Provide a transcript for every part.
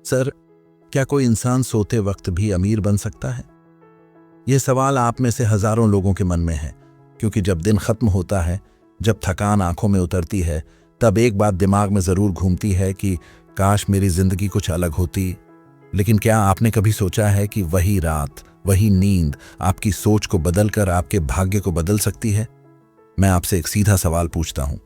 Sir, क्या कोई इंसान सोते वक्त भी अमीर बन सकता है? यह सवाल आप में से हजारों लोगों के मन में है, क्योंकि जब दिन खत्म होता है, जब थकान आंखों में उतरती है, तब एक बात दिमाग में जरूर घूमती है कि काश मेरी जिंदगी कुछ अलग होती। लेकिन क्या आपने कभी सोचा है कि वही रात, वही नींद आपकी सोच को बदलकर आपके भाग्य को बदल सकती है? मैं आपसे एक सीधा सवाल पूछता हूं।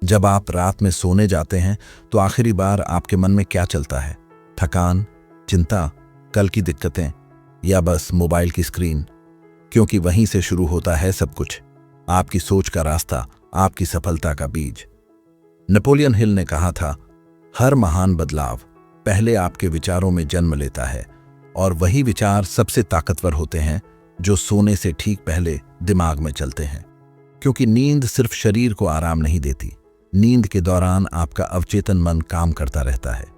जब आप रात में सोने जाते हैं तो आखिरी बार आपके मन में क्या चलता है? थकान, चिंता, कल की दिक्कतें, या बस मोबाइल की स्क्रीन? क्योंकि वहीं से शुरू होता है सब कुछ, आपकी सोच का रास्ता, आपकी सफलता का बीज। नेपोलियन हिल ने कहा था, हर महान बदलाव पहले आपके विचारों में जन्म लेता है, और वही विचार सबसे ताकतवर होते हैं जो सोने से ठीक पहले दिमाग में चलते हैं। क्योंकि नींद सिर्फ शरीर को आराम नहीं देती, नींद के दौरान आपका अवचेतन मन काम करता रहता है।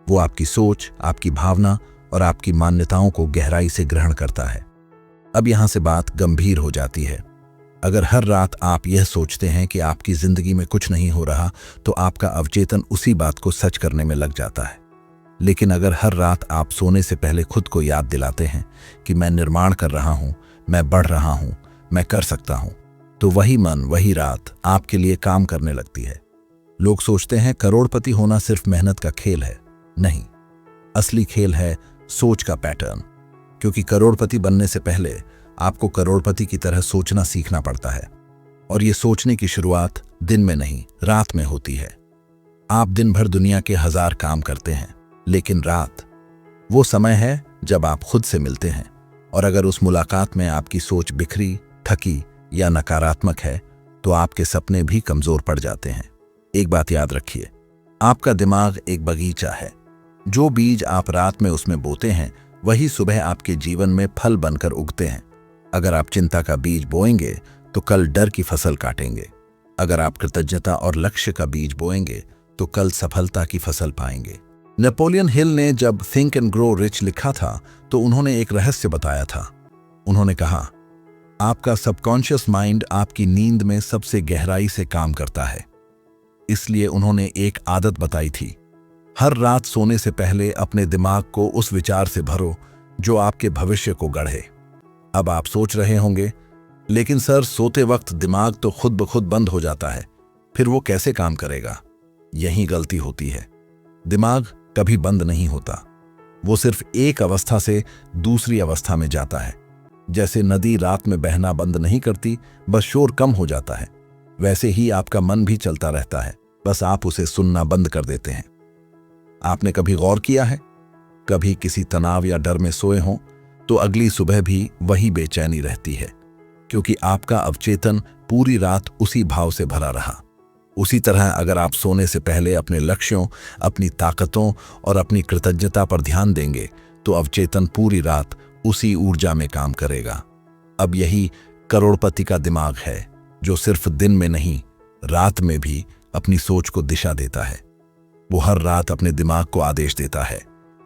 वो आपकी सोच, आपकी भावना और आपकी मान्यताओं को गहराई से ग्रहण करता है। अब यहां से बात गंभीर हो जाती है। अगर हर रात आप यह सोचते हैं कि आपकी जिंदगी में कुछ नहीं हो रहा, तो आपका अवचेतन उसी बात को सच करने में लग जाता है। लेकिन अगर हर रात आप सोने से पहले खुद को याद दिलाते हैं कि मैं निर्माण कर रहा हूं, मैं बढ़ रहा हूं, मैं कर सकता हूं, तो वही मन, वही रात आपके लिए काम करने लगती है। लोग सोचते हैं करोड़पति होना सिर्फ मेहनत का खेल है। नहीं, असली खेल है सोच का पैटर्न। क्योंकि करोड़पति बनने से पहले आपको करोड़पति की तरह सोचना सीखना पड़ता है। और ये सोचने की शुरुआत दिन में नहीं, रात में होती है। आप दिन भर दुनिया के 1000 काम करते हैं, लेकिन रात वो समय है जब आप खुद से मिलते हैं। और अगर उस मुलाकात में आपकी सोच बिखरी, थकी या नकारात्मक है, तो आपके सपने भी कमजोर पड़ जाते हैं। एक बात याद रखिए, आपका दिमाग एक बगीचा है। जो बीज आप रात में उसमें बोते हैं, वही सुबह आपके जीवन में फल बनकर उगते हैं। अगर आप चिंता का बीज बोएंगे तो कल डर की फसल काटेंगे। अगर आप कृतज्ञता और लक्ष्य का बीज बोएंगे तो कल सफलता की फसल पाएंगे। नेपोलियन हिल ने जब थिंक एंड ग्रो रिच लिखा था, तो उन्होंने एक रहस्य बताया था। उन्होंने कहा, आपका सबकॉन्शियस माइंड आपकी नींद में सबसे गहराई से काम करता है। इसलिए उन्होंने एक आदत बताई थी, हर रात सोने से पहले अपने दिमाग को उस विचार से भरो जो आपके भविष्य को गढ़े। अब आप सोच रहे होंगे, लेकिन सर, सोते वक्त दिमाग तो खुद ब खुद बंद हो जाता है, फिर वो कैसे काम करेगा? यही गलती होती है। दिमाग कभी बंद नहीं होता, वो सिर्फ एक अवस्था से दूसरी अवस्था में जाता है। जैसे नदी रात में बहना बंद नहीं करती, बस शोर कम हो जाता है, वैसे ही आपका मन भी चलता रहता है, बस आप उसे सुनना बंद कर देते हैं। आपने कभी गौर किया है, कभी किसी तनाव या डर में सोए हों तो अगली सुबह भी वही बेचैनी रहती है, क्योंकि आपका अवचेतन पूरी रात उसी भाव से भरा रहा। उसी तरह अगर आप सोने से पहले अपने लक्ष्यों, अपनी ताकतों और अपनी कृतज्ञता पर ध्यान देंगे, तो अवचेतन पूरी रात उसी ऊर्जा में काम करेगा। अब यही करोड़पति का दिमाग है, जो सिर्फ दिन में नहीं, रात में भी अपनी सोच को दिशा देता है। वो हर रात अपने दिमाग को आदेश देता है,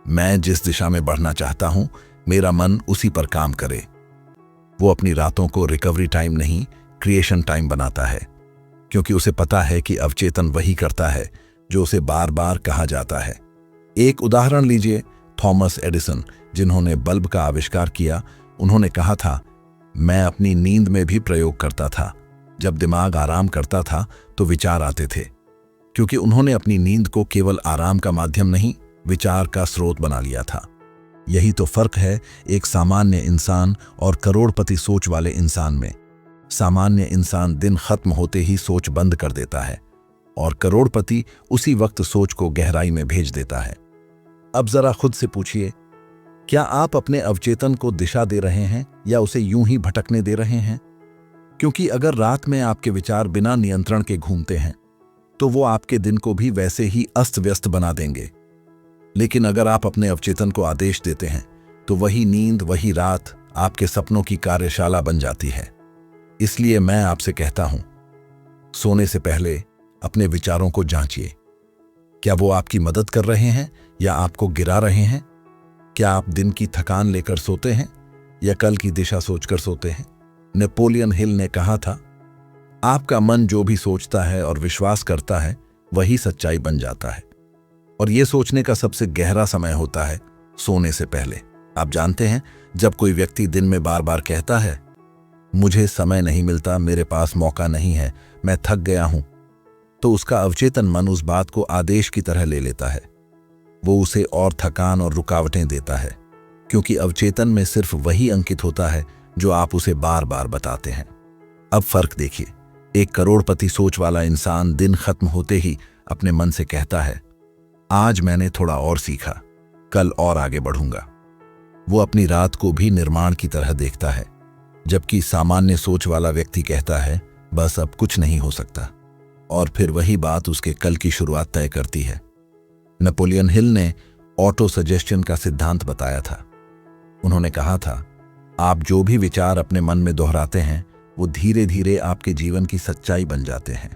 मैं जिस दिशा में बढ़ना चाहता हूं, मेरा मन उसी पर काम करे। वो अपनी रातों को रिकवरी टाइम नहीं, क्रिएशन टाइम बनाता है, क्योंकि उसे पता है कि अवचेतन वही करता है जो उसे बार बार कहा जाता है। एक उदाहरण लीजिए, थॉमस एडिसन, जिन्होंने बल्ब का आविष्कार किया, उन्होंने कहा था, मैं अपनी नींद में भी प्रयोग करता था। जब दिमाग आराम करता था तो विचार आते थे, क्योंकि उन्होंने अपनी नींद को केवल आराम का माध्यम नहीं, विचार का स्रोत बना लिया था। यही तो फर्क है एक सामान्य इंसान और करोड़पति सोच वाले इंसान में। सामान्य इंसान दिन खत्म होते ही सोच बंद कर देता है, और करोड़पति उसी वक्त सोच को गहराई में भेज देता है। अब जरा खुद से पूछिए, क्या आप अपने अवचेतन को दिशा दे रहे हैं या उसे यूं ही भटकने दे रहे हैं? क्योंकि अगर रात में आपके विचार बिना नियंत्रण के घूमते हैं, तो वो आपके दिन को भी वैसे ही अस्त व्यस्त बना देंगे। लेकिन अगर आप अपने अवचेतन को आदेश देते हैं, तो वही नींद, वही रात आपके सपनों की कार्यशाला बन जाती है। इसलिए मैं आपसे कहता हूं, सोने से पहले अपने विचारों को जांचिए। क्या वो आपकी मदद कर रहे हैं या आपको गिरा रहे हैं? क्या आप दिन की थकान लेकर सोते हैं या कल की दिशा सोचकर सोते हैं? नेपोलियन हिल ने कहा था, आपका मन जो भी सोचता है और विश्वास करता है, वही सच्चाई बन जाता है। और ये सोचने का सबसे गहरा समय होता है सोने से पहले। आप जानते हैं, जब कोई व्यक्ति दिन में बार बार कहता है, मुझे समय नहीं मिलता, मेरे पास मौका नहीं है, मैं थक गया हूं, तो उसका अवचेतन मन उस बात को आदेश की तरह ले लेता है। वो उसे और थकान और रुकावटें देता है, क्योंकि अवचेतन में सिर्फ वही अंकित होता है जो आप उसे बार बार बताते हैं। अब फर्क देखिए, एक करोड़पति सोच वाला इंसान दिन खत्म होते ही अपने मन से कहता है, आज मैंने थोड़ा और सीखा, कल और आगे बढ़ूंगा। वो अपनी रात को भी निर्माण की तरह देखता है, जबकि सामान्य सोच वाला व्यक्ति कहता है, बस अब कुछ नहीं हो सकता, और फिर वही बात उसके कल की शुरुआत तय करती है। नेपोलियन हिल ने ऑटो सजेशन का सिद्धांत बताया था। उन्होंने कहा था, आप जो भी विचार अपने मन में दोहराते हैं वो धीरे धीरे आपके जीवन की सच्चाई बन जाते हैं।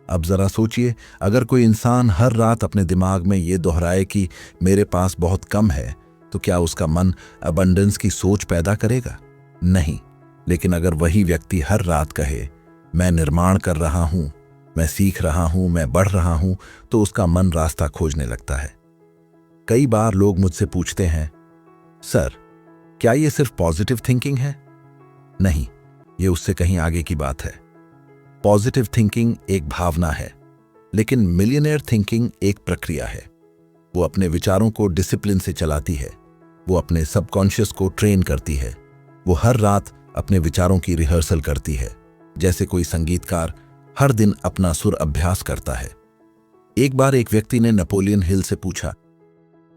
अब जरा सोचिए, अगर कोई इंसान हर रात अपने दिमाग में ये दोहराए कि मेरे पास बहुत कम है, तो क्या उसका मन अबंडेंस की सोच पैदा करेगा? नहीं। लेकिन अगर वही व्यक्ति हर रात कहे, मैं निर्माण कर रहा हूं, मैं सीख रहा हूं, मैं बढ़ रहा हूं, तो उसका मन रास्ता खोजने लगता है। कई बार लोग मुझसे पूछते हैं, सर, क्या ये सिर्फ पॉजिटिव थिंकिंग है? नहीं, ये उससे कहीं आगे की बात है। पॉजिटिव थिंकिंग एक भावना है, लेकिन मिलियनेयर थिंकिंग एक प्रक्रिया है। वो अपने विचारों को डिसिप्लिन से चलाती है, वो अपने सबकॉन्शियस को ट्रेन करती है, वो हर रात अपने विचारों की रिहर्सल करती है, जैसे कोई संगीतकार हर दिन अपना सुर अभ्यास करता है। एक बार एक व्यक्ति ने नेपोलियन हिल से पूछा,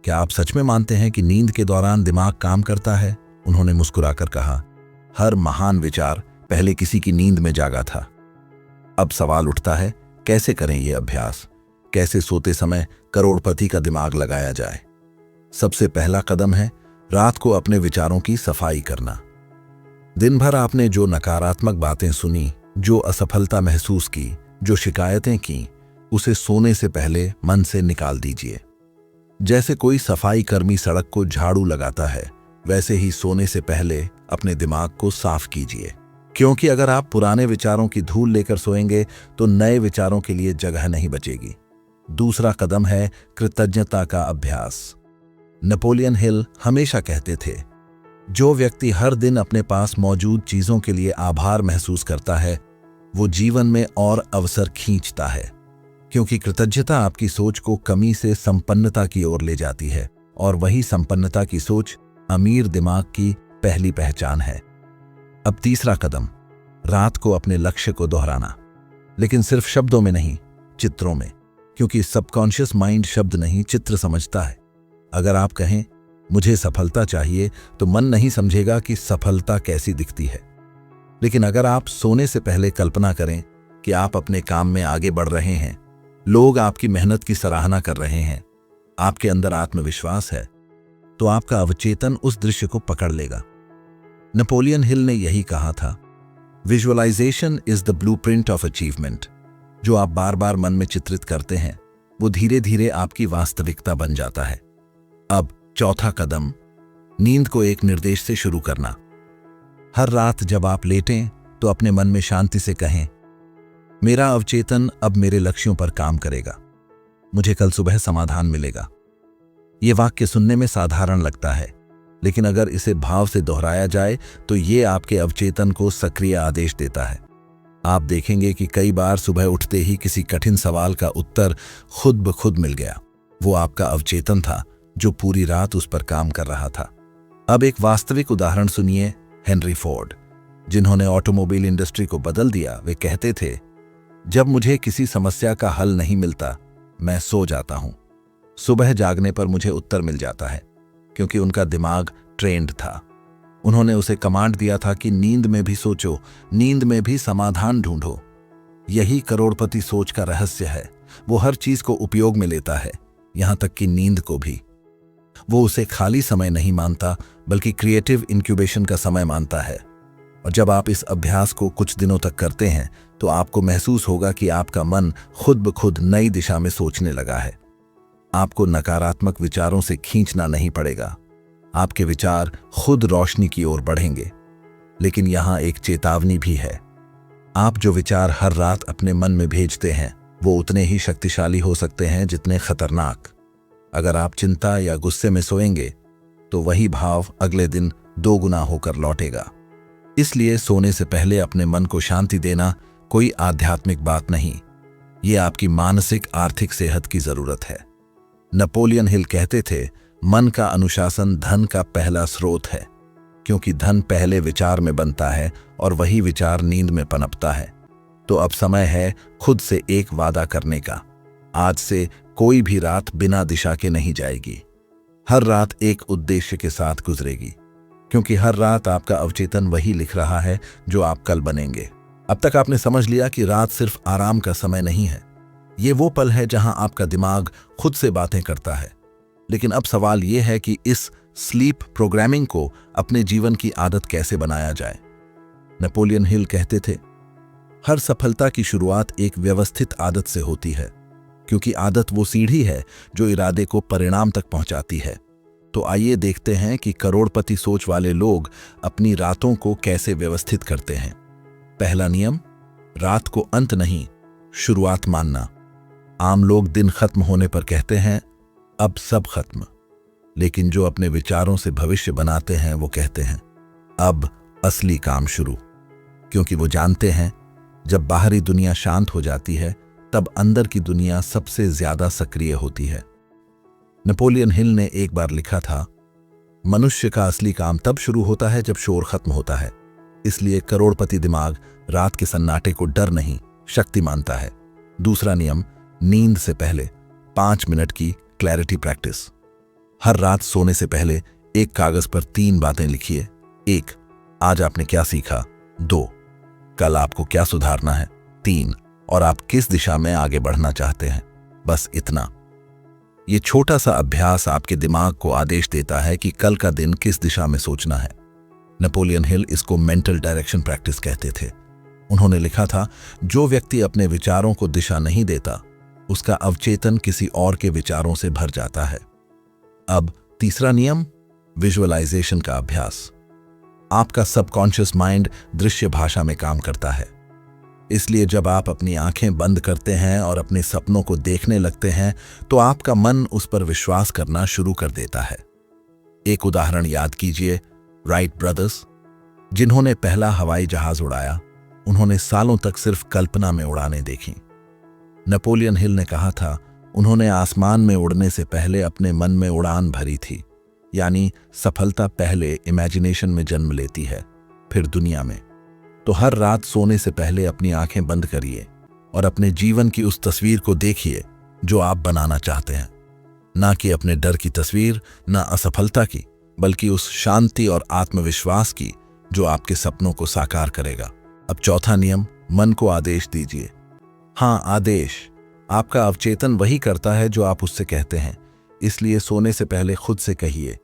क्या आप सच में मानते हैं कि नींद के दौरान दिमाग काम करता है? उन्होंने मुस्कुराकर कहा, हर महान विचार पहले किसी की नींद में जागा था। अब सवाल उठता है, कैसे करें ये अभ्यास? कैसे सोते समय करोड़पति का दिमाग लगाया जाए? सबसे पहला कदम है रात को अपने विचारों की सफाई करना। दिन भर आपने जो नकारात्मक बातें सुनी, जो असफलता महसूस की, जो शिकायतें की, उसे सोने से पहले मन से निकाल दीजिए। जैसे कोई सफाई कर्मी सड़क को झाड़ू लगाता है, वैसे ही सोने से पहले अपने दिमाग को साफ कीजिए, क्योंकि अगर आप पुराने विचारों की धूल लेकर सोएंगे तो नए विचारों के लिए जगह नहीं बचेगी। दूसरा कदम है कृतज्ञता का अभ्यास। नेपोलियन हिल हमेशा कहते थे, जो व्यक्ति हर दिन अपने पास मौजूद चीजों के लिए आभार महसूस करता है, वो जीवन में और अवसर खींचता है, क्योंकि कृतज्ञता आपकी सोच को कमी से संपन्नता की ओर ले जाती है, और वही संपन्नता की सोच अमीर दिमाग की पहली पहचान है। अब तीसरा कदम, रात को अपने लक्ष्य को दोहराना, लेकिन सिर्फ शब्दों में नहीं, चित्रों में, क्योंकि सबकॉन्शियस माइंड शब्द नहीं, चित्र समझता है। अगर आप कहें, मुझे सफलता चाहिए, तो मन नहीं समझेगा कि सफलता कैसी दिखती है। लेकिन अगर आप सोने से पहले कल्पना करें कि आप अपने काम में आगे बढ़ रहे हैं, लोग आपकी मेहनत की सराहना कर रहे हैं, आपके अंदर आत्मविश्वास है, तो आपका अवचेतन उस दृश्य को पकड़ लेगा। नेपोलियन हिल ने यही कहा था, visualization is the blueprint of achievement. जो आप बार बार मन में चित्रित करते हैं, वो धीरे धीरे आपकी वास्तविकता बन जाता है। अब चौथा कदम, नींद को एक निर्देश से शुरू करना। हर रात जब आप लेटें तो अपने मन में शांति से कहें, मेरा अवचेतन अब मेरे लक्ष्यों पर काम करेगा, मुझे कल सुबह समाधान मिलेगा। ये वाक्य सुनने में साधारण लगता है, लेकिन अगर इसे भाव से दोहराया जाए तो ये आपके अवचेतन को सक्रिय आदेश देता है। आप देखेंगे कि कई बार सुबह उठते ही किसी कठिन सवाल का उत्तर खुद ब खुद मिल गया। वो आपका अवचेतन था जो पूरी रात उस पर काम कर रहा था। अब एक वास्तविक उदाहरण सुनिए, हेनरी फोर्ड, जिन्होंने ऑटोमोबाइल इंडस्ट्री को बदल दिया। वे कहते थे, जब मुझे किसी समस्या का हल नहीं मिलता, मैं सो जाता हूं। सुबह जागने पर मुझे उत्तर मिल जाता है, क्योंकि उनका दिमाग ट्रेंड था। उन्होंने उसे कमांड दिया था कि नींद में भी सोचो, नींद में भी समाधान ढूंढो। यही करोड़पति सोच का रहस्य है। वो हर चीज को उपयोग में लेता है, यहां तक कि नींद को भी। वो उसे खाली समय नहीं मानता, बल्कि क्रिएटिव इंक्यूबेशन का समय मानता है। और जब आप इस अभ्यास को कुछ दिनों तक करते हैं, तो आपको महसूस होगा कि आपका मन खुद ब खुद नई दिशा में सोचने लगा है। आपको नकारात्मक विचारों से खींचना नहीं पड़ेगा, आपके विचार खुद रोशनी की ओर बढ़ेंगे। लेकिन यहां एक चेतावनी भी है। आप जो विचार हर रात अपने मन में भेजते हैं, वो उतने ही शक्तिशाली हो सकते हैं जितने खतरनाक। अगर आप चिंता या गुस्से में सोएंगे तो वही भाव अगले दिन 2 गुना होकर लौटेगा। इसलिए सोने से पहले अपने मन को शांति देना कोई आध्यात्मिक बात नहीं, ये आपकी मानसिक आर्थिक सेहत की जरूरत है। नेपोलियन हिल कहते थे, मन का अनुशासन धन का पहला स्रोत है, क्योंकि धन पहले विचार में बनता है और वही विचार नींद में पनपता है। तो अब समय है खुद से एक वादा करने का। आज से कोई भी रात बिना दिशा के नहीं जाएगी। हर रात एक उद्देश्य के साथ गुजरेगी, क्योंकि हर रात आपका अवचेतन वही लिख रहा है जो आप कल बनेंगे। अब तक आपने समझ लिया कि रात सिर्फ आराम का समय नहीं है, ये वो पल है जहां आपका दिमाग खुद से बातें करता है। लेकिन अब सवाल यह है कि इस स्लीप प्रोग्रामिंग को अपने जीवन की आदत कैसे बनाया जाए। नेपोलियन हिल कहते थे, हर सफलता की शुरुआत एक व्यवस्थित आदत से होती है, क्योंकि आदत वो सीढ़ी है जो इरादे को परिणाम तक पहुंचाती है। तो आइए देखते हैं कि करोड़पति सोच वाले लोग अपनी रातों को कैसे व्यवस्थित करते हैं। पहला नियम, रात को अंत नहीं, शुरुआत मानना। आम लोग दिन खत्म होने पर कहते हैं, अब सब खत्म। लेकिन जो अपने विचारों से भविष्य बनाते हैं वो कहते हैं, अब असली काम शुरू। क्योंकि वो जानते हैं जब बाहरी दुनिया शांत हो जाती है तब अंदर की दुनिया सबसे ज्यादा सक्रिय होती है। नेपोलियन हिल ने एक बार लिखा था, मनुष्य का असली काम तब शुरू होता है जब शोर खत्म होता है। इसलिए करोड़पति दिमाग रात के सन्नाटे को डर नहीं, शक्ति मानता है। दूसरा नियम, नींद से पहले 5 मिनट की क्लैरिटी प्रैक्टिस। हर रात सोने से पहले एक कागज पर 3 बातें लिखिए। 1, आज आपने क्या सीखा। 2, कल आपको क्या सुधारना है। 3, और आप किस दिशा में आगे बढ़ना चाहते हैं। बस इतना। ये छोटा सा अभ्यास आपके दिमाग को आदेश देता है कि कल का दिन किस दिशा में सोचना है। नेपोलियन हिल इसको मेंटल डायरेक्शन प्रैक्टिस कहते थे। उन्होंने लिखा था, जो व्यक्ति अपने विचारों को दिशा नहीं देता उसका अवचेतन किसी और के विचारों से भर जाता है। अब तीसरा नियम, विजुअलाइजेशन का अभ्यास। आपका सबकॉन्शियस माइंड दृश्य भाषा में काम करता है। इसलिए जब आप अपनी आंखें बंद करते हैं और अपने सपनों को देखने लगते हैं तो आपका मन उस पर विश्वास करना शुरू कर देता है। एक उदाहरण याद कीजिए, राइट ब्रदर्स, जिन्होंने पहला हवाई जहाज उड़ाया, उन्होंने सालों तक सिर्फ कल्पना में उड़ानें देखी। नेपोलियन हिल ने कहा था, उन्होंने आसमान में उड़ने से पहले अपने मन में उड़ान भरी थी। यानी सफलता पहले इमेजिनेशन में जन्म लेती है, फिर दुनिया में। तो हर रात सोने से पहले अपनी आंखें बंद करिए और अपने जीवन की उस तस्वीर को देखिए जो आप बनाना चाहते हैं। ना कि अपने डर की तस्वीर, ना असफलता की, बल्कि उस शांति और आत्मविश्वास की जो आपके सपनों को साकार करेगा। अब चौथा नियम, मन को आदेश दीजिए। हाँ, आदेश। आपका अवचेतन वही करता है जो आप उससे कहते हैं। इसलिए सोने से पहले खुद से कहिए,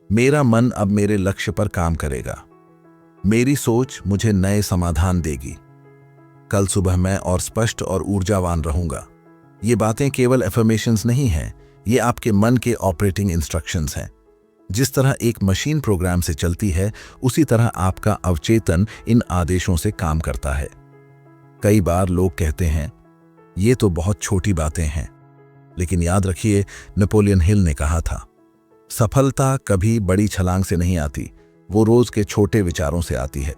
मेरा मन अब मेरे लक्ष्य पर काम करेगा। मेरी सोच मुझे नए समाधान देगी। कल सुबह मैं और स्पष्ट और ऊर्जावान रहूंगा। ये बातें केवल एफर्मेशंस नहीं हैं, ये आपके मन के ऑपरेटिंग इंस्ट्रक्शंस हैं। जिस तरह एक मशीन प्रोग्राम से चलती है, उसी तरह आपका अवचेतन इन आदेशों से काम करता है। कई बार लोग कहते हैं, ये तो बहुत छोटी बातें हैं। लेकिन याद रखिए, नेपोलियन हिल ने कहा था, सफलता कभी बड़ी छलांग से नहीं आती, वो रोज के छोटे विचारों से आती है।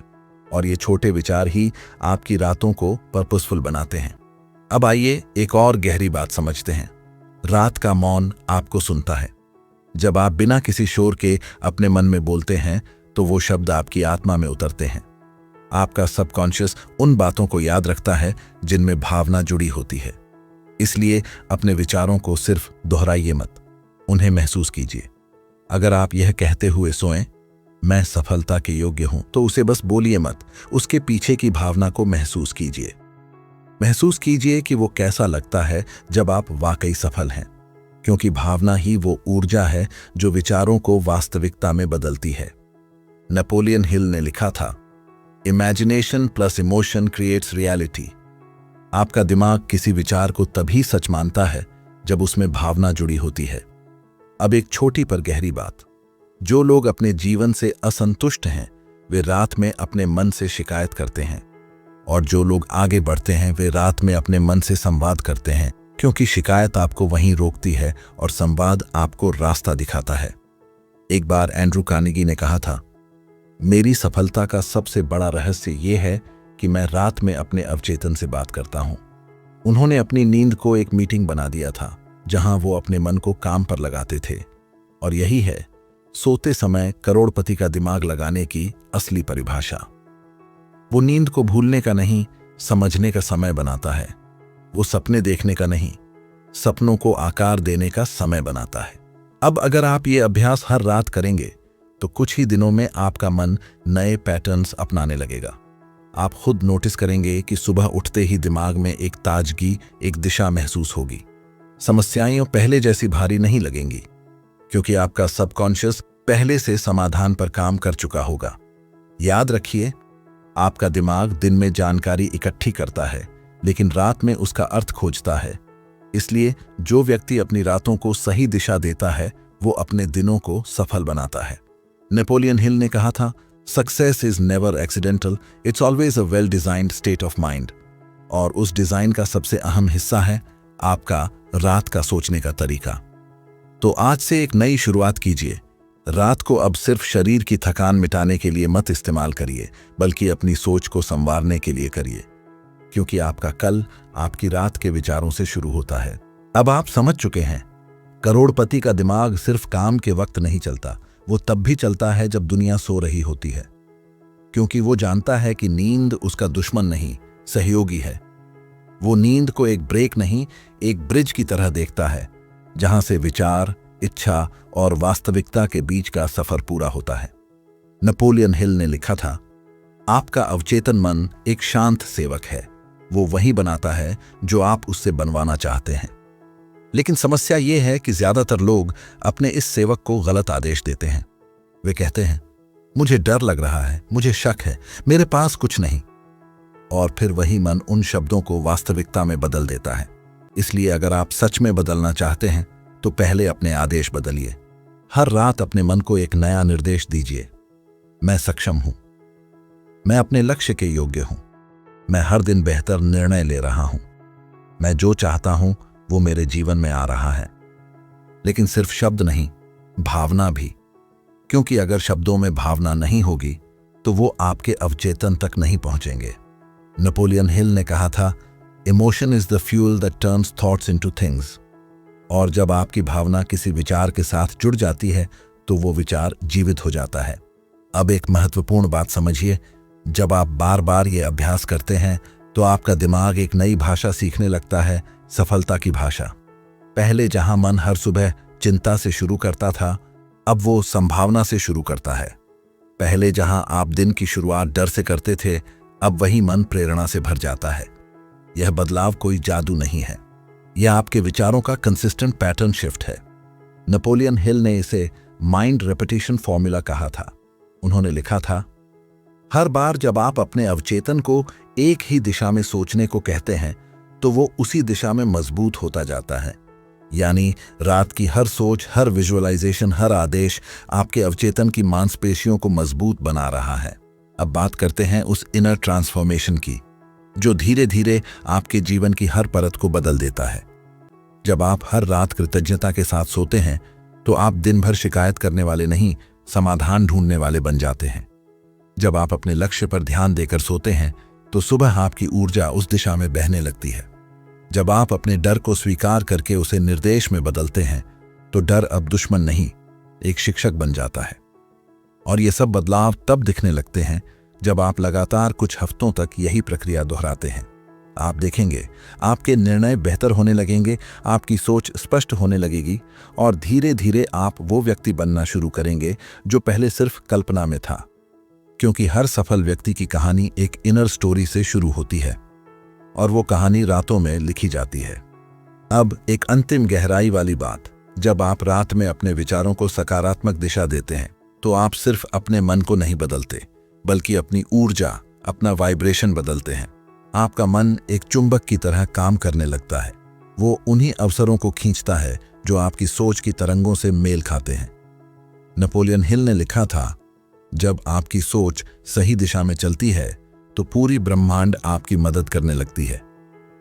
और ये छोटे विचार ही आपकी रातों को पर्पसफुल बनाते हैं। अब आइए एक और गहरी बात समझते हैं। रात का मौन आपको सुनता है। जब आप बिना किसी शोर के अपने मन में बोलते हैं तो वो शब्द आपकी आत्मा में उतरते हैं। आपका सबकॉन्शियस उन बातों को याद रखता है जिनमें भावना जुड़ी होती है। इसलिए अपने विचारों को सिर्फ दोहराइए मत, उन्हें महसूस कीजिए। अगर आप यह कहते हुए सोएं, मैं सफलता के योग्य हूं, तो उसे बस बोलिए मत, उसके पीछे की भावना को महसूस कीजिए। महसूस कीजिए कि वो कैसा लगता है जब आप वाकई सफल हैं, क्योंकि भावना ही वो ऊर्जा है जो विचारों को वास्तविकता में बदलती है। नेपोलियन हिल ने लिखा था, imagination plus emotion creates reality. आपका दिमाग किसी विचार को तभी सच मानता है जब उसमें भावना जुड़ी होती है। अब एक छोटी पर गहरी बात, जो लोग अपने जीवन से असंतुष्ट हैं वे रात में अपने मन से शिकायत करते हैं, और जो लोग आगे बढ़ते हैं वे रात में अपने मन से संवाद करते हैं। क्योंकि शिकायत आपको वहीं रोकती है और संवाद आपको रास्ता दिखाता है। एक बार एंड्रू कार्नेगी ने कहा था, मेरी सफलता का सबसे बड़ा रहस्य यह है कि मैं रात में अपने अवचेतन से बात करता हूं। उन्होंने अपनी नींद को एक मीटिंग बना दिया था जहां वो अपने मन को काम पर लगाते थे। और यही है सोते समय करोड़पति का दिमाग लगाने की असली परिभाषा। वो नींद को भूलने का नहीं, समझने का समय बनाता है। वो सपने देखने का नहीं, सपनों को आकार देने का समय बनाता है। अब अगर आप ये अभ्यास हर रात करेंगे तो कुछ ही दिनों में आपका मन नए पैटर्न्स अपनाने लगेगा। आप खुद नोटिस करेंगे कि सुबह उठते ही दिमाग में एक ताजगी, एक दिशा महसूस होगी। समस्याएं पहले जैसी भारी नहीं लगेंगी क्योंकि आपका सबकॉन्शियस पहले से समाधान पर काम कर चुका होगा। याद रखिए, आपका दिमाग दिन में जानकारी इकट्ठी करता है लेकिन रात में उसका अर्थ खोजता है। इसलिए जो व्यक्ति अपनी रातों को सही दिशा देता है वो अपने दिनों को सफल बनाता है। नेपोलियन हिल ने कहा था, success is never accidental, it's always a well designed state of mind. और उस डिजाइन का सबसे अहम हिस्सा है आपका रात का सोचने का तरीका। तो आज से एक नई शुरुआत कीजिए। रात को अब सिर्फ शरीर की थकान मिटाने के लिए मत इस्तेमाल करिए, बल्कि अपनी सोच को संवारने के लिए करिए, क्योंकि आपका कल आपकी रात के विचारों से शुरू होता है। अब आप समझ चुके हैं, करोड़पति का दिमाग सिर्फ काम के वक्त नहीं चलता, वो तब भी चलता है जब दुनिया सो रही होती है, क्योंकि वो जानता है कि नींद उसका दुश्मन नहीं, सहयोगी है। वो नींद को एक ब्रेक नहीं, एक ब्रिज की तरह देखता है, जहां से विचार, इच्छा और वास्तविकता के बीच का सफर पूरा होता है। नेपोलियन हिल ने लिखा था, आपका अवचेतन मन एक शांत सेवक है। वो वही बनाता है जो आप उससे बनवाना चाहते हैं। लेकिन समस्या ये है कि ज्यादातर लोग अपने इस सेवक को गलत आदेश देते हैं। वे कहते हैं, मुझे डर लग रहा है, मुझे शक है, मेरे पास कुछ नहीं। और फिर वही मन उन शब्दों को वास्तविकता में बदल देता है। इसलिए अगर आप सच में बदलना चाहते हैं तो पहले अपने आदेश बदलिए। हर रात अपने मन को एक नया निर्देश दीजिए, मैं सक्षम हूं, मैं अपने लक्ष्य के योग्य हूं, मैं हर दिन बेहतर निर्णय ले रहा हूं, मैं जो चाहता हूं वो मेरे जीवन में आ रहा है। लेकिन सिर्फ शब्द नहीं, भावना भी, क्योंकि अगर शब्दों में भावना नहीं होगी तो वो आपके अवचेतन तक नहीं पहुंचेंगे। नेपोलियन हिल ने कहा था, emotion is the fuel that turns thoughts into things. और जब आपकी भावना किसी विचार के साथ जुड़ जाती है तो वो विचार जीवित हो जाता है। अब एक महत्वपूर्ण बात समझिए, जब आप बार बार ये अभ्यास करते हैं तो आपका दिमाग एक नई भाषा सीखने लगता है, सफलता की भाषा। पहले जहां मन हर सुबह चिंता से शुरू करता था, अब वो संभावना से शुरू करता है। पहले जहां आप दिन की शुरुआत डर से करते थे, अब वही मन प्रेरणा से भर जाता है। यह बदलाव कोई जादू नहीं है, यह आपके विचारों का कंसिस्टेंट पैटर्न शिफ्ट है। नेपोलियन हिल ने इसे माइंड रेपिटेशन फॉर्मूला कहा था। उन्होंने लिखा था, हर बार जब आप अपने अवचेतन को एक ही दिशा में सोचने को कहते हैं तो वो उसी दिशा में मजबूत होता जाता है। यानी रात की हर सोच, हर विजुअलाइजेशन, हर आदेश आपके अवचेतन की मांसपेशियों को मजबूत बना रहा है। अब बात करते हैं उस इनर ट्रांसफॉर्मेशन की, जो धीरे धीरे आपके जीवन की हर परत को बदल देता है। जब आप हर रात कृतज्ञता के साथ सोते हैं तो आप दिन भर शिकायत करने वाले नहीं, समाधान ढूंढने वाले बन जाते हैं। जब आप अपने लक्ष्य पर ध्यान देकर सोते हैं तो सुबह आपकी ऊर्जा उस दिशा में बहने लगती है। जब आप अपने डर को स्वीकार करके उसे निर्देश में बदलते हैं तो डर अब दुश्मन नहीं, एक शिक्षक बन जाता है। और ये सब बदलाव तब दिखने लगते हैं जब आप लगातार कुछ हफ्तों तक यही प्रक्रिया दोहराते हैं। आप देखेंगे आपके निर्णय बेहतर होने लगेंगे, आपकी सोच स्पष्ट होने लगेगी और धीरे धीरे आप वो व्यक्ति बनना शुरू करेंगे जो पहले सिर्फ कल्पना में था। क्योंकि हर सफल व्यक्ति की कहानी एक इनर स्टोरी से शुरू होती है और वो कहानी रातों में लिखी जाती है। अब एक अंतिम गहराई वाली बात, जब आप रात में अपने विचारों को सकारात्मक दिशा देते हैं तो आप सिर्फ अपने मन को नहीं बदलते, बल्कि अपनी ऊर्जा, अपना वाइब्रेशन बदलते हैं। आपका मन एक चुंबक की तरह काम करने लगता है। वो उन्हीं अवसरों को खींचता है जो आपकी सोच की तरंगों से मेल खाते हैं। नेपोलियन हिल ने लिखा था, जब आपकी सोच सही दिशा में चलती है तो पूरी ब्रह्मांड आपकी मदद करने लगती है।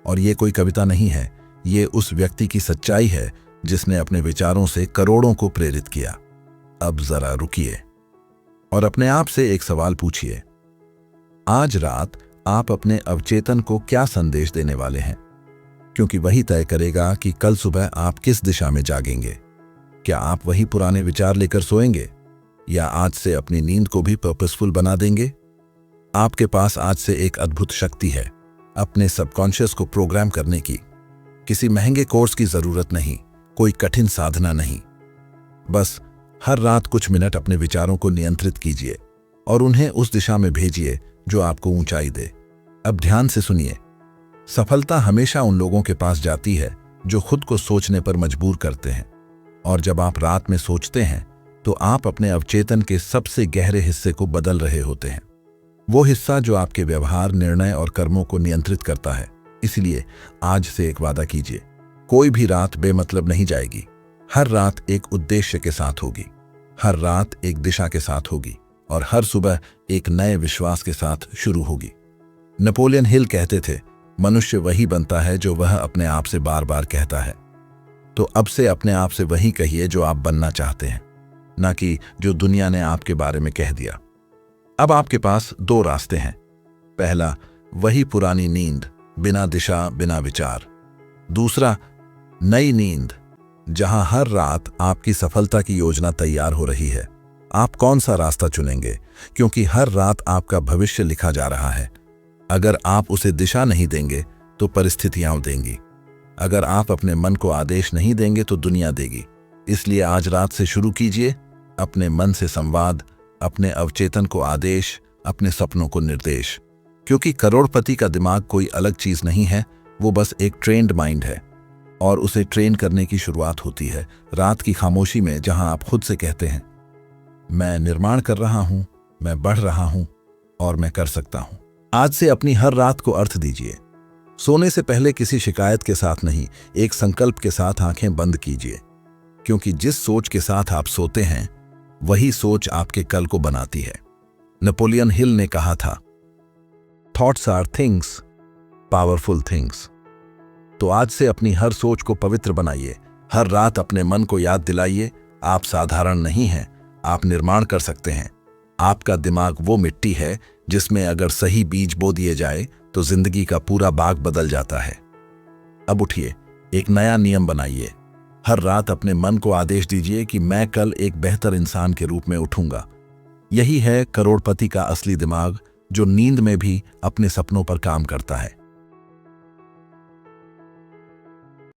और ये कोई कविता नहीं है, ये उस व्यक्ति की सच्चाई है जिसने अपने विचारों से करोड़ों को प्रेरित किया। अब जरा रुकिए और अपने आप से एक सवाल पूछिए, आज रात आप अपने अवचेतन को क्या संदेश देने वाले हैं? क्योंकि वही तय करेगा कि कल सुबह आप किस दिशा में जागेंगे। क्या आप वही पुराने विचार लेकर सोएंगे या आज से अपनी नींद को भी पर्पसफुल बना देंगे? आपके पास आज से एक अद्भुत शक्ति है अपने सबकॉन्शियस को प्रोग्राम करने की। किसी महंगे कोर्स की जरूरत नहीं, कोई कठिन साधना नहीं। बस हर रात कुछ मिनट अपने विचारों को नियंत्रित कीजिए और उन्हें उस दिशा में भेजिए जो आपको ऊंचाई दे। अब ध्यान से सुनिए, सफलता हमेशा उन लोगों के पास जाती है जो खुद को सोचने पर मजबूर करते हैं। और जब आप रात में सोचते हैं तो आप अपने अवचेतन के सबसे गहरे हिस्से को बदल रहे होते हैं, वो हिस्सा जो आपके व्यवहार, निर्णय और कर्मों को नियंत्रित करता है। इसलिए आज से एक वादा कीजिए, कोई भी रात बेमतलब नहीं जाएगी। हर रात एक उद्देश्य के साथ होगी, हर रात एक दिशा के साथ होगी और हर सुबह एक नए विश्वास के साथ शुरू होगी। नेपोलियन हिल कहते थे, मनुष्य वही बनता है जो वह अपने आप से बार बार कहता है। तो अब से अपने आप से वही कहिए जो आप बनना चाहते हैं, ना कि जो दुनिया ने आपके बारे में कह दिया। अब आपके पास दो रास्ते हैं। पहला, वही पुरानी नींद, बिना दिशा, बिना विचार। दूसरा, नई नींद, जहां हर रात आपकी सफलता की योजना तैयार हो रही है। आप कौन सा रास्ता चुनेंगे? क्योंकि हर रात आपका भविष्य लिखा जा रहा है। अगर आप उसे दिशा नहीं देंगे तो परिस्थितियां देंगी। अगर आप अपने मन को आदेश नहीं देंगे तो दुनिया देगी। इसलिए आज रात से शुरू कीजिए अपने मन से संवाद, अपने अवचेतन को आदेश, अपने सपनों को निर्देश। क्योंकि करोड़पति का दिमाग कोई अलग चीज नहीं है, वो बस एक ट्रेन्ड माइंड है। और उसे ट्रेन करने की शुरुआत होती है रात की खामोशी में, जहां आप खुद से कहते हैं, मैं निर्माण कर रहा हूं, मैं बढ़ रहा हूं और मैं कर सकता हूं। आज से अपनी हर रात को अर्थ दीजिए। सोने से पहले किसी शिकायत के साथ नहीं, एक संकल्प के साथ आंखें बंद कीजिए। क्योंकि जिस सोच के साथ आप सोते हैं वही सोच आपके कल को बनाती है। नेपोलियन हिल ने कहा था, thoughts are things, powerful things. तो आज से अपनी हर सोच को पवित्र बनाइए। हर रात अपने मन को याद दिलाइए, आप साधारण नहीं हैं, आप निर्माण कर सकते हैं। आपका दिमाग वो मिट्टी है जिसमें अगर सही बीज बो दिए जाए तो जिंदगी का पूरा बाग बदल जाता है। अब उठिए, एक नया नियम बनाइए। हर रात अपने मन को आदेश दीजिए कि मैं कल एक बेहतर इंसान के रूप में उठूंगा। यही है करोड़पति का असली दिमाग, जो नींद में भी अपने सपनों पर काम करता है।